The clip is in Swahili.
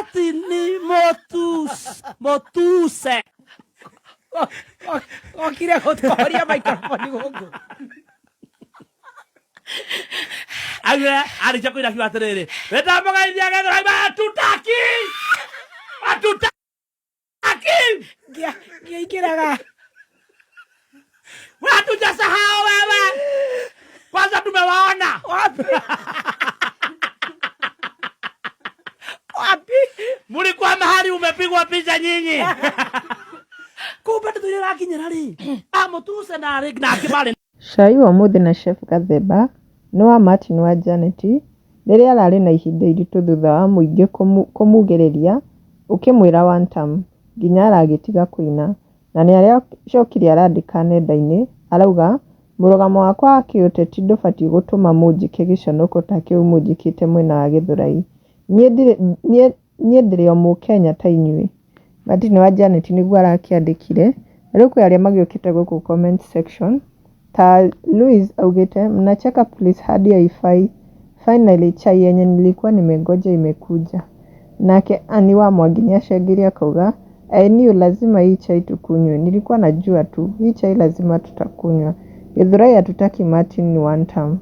Martin Motuse. Okire gutwaria microphone guku. Agora, ari chako ira kiwaterere. Weta mboga india gethora batutaki. Ikiraga. Watu jasahau wewe. Kwanza tumewaona. Wapi? Mulikuwa mahali umepigwa picha nyinyi. Kumbe tulirakinyira ri. Motuse na rig na kibale. Cai wa muthi na Chef Gathemba ni wa Martin wa Janet rĩrĩa ararĩ na ihinda iritũ thutha wa mũingĩ kũmugĩrĩria ũkĩmwĩra one time nginya aragĩtiga kũina na nĩaracokire arandĩka nenda-inĩ arauga mũrũgamo wakwa wa kĩũteti ndũbatiĩ gũtũma mũnjike gĩconoko ta kĩu mũnjikĩte mwena wa Gĩthũrai. Niĩ ndĩrĩ o Mũkenya ta inyuĩ. Martin wa Janet nĩguo arakĩandĩkire. Rĩu kwĩ arĩa magĩũkĩte gũkũ comment section ta Louis augite mnacheka please hadi haifai. Finally chai yenye nilikuwa nimengoja imekuja. Nake Ani wa Mwangi niachengiria akauga I knew lazima hii chai tukunywe. Nilikuwa najua tu hii chai lazima tutakunywa. Githurai hatutaki Martin ni one time.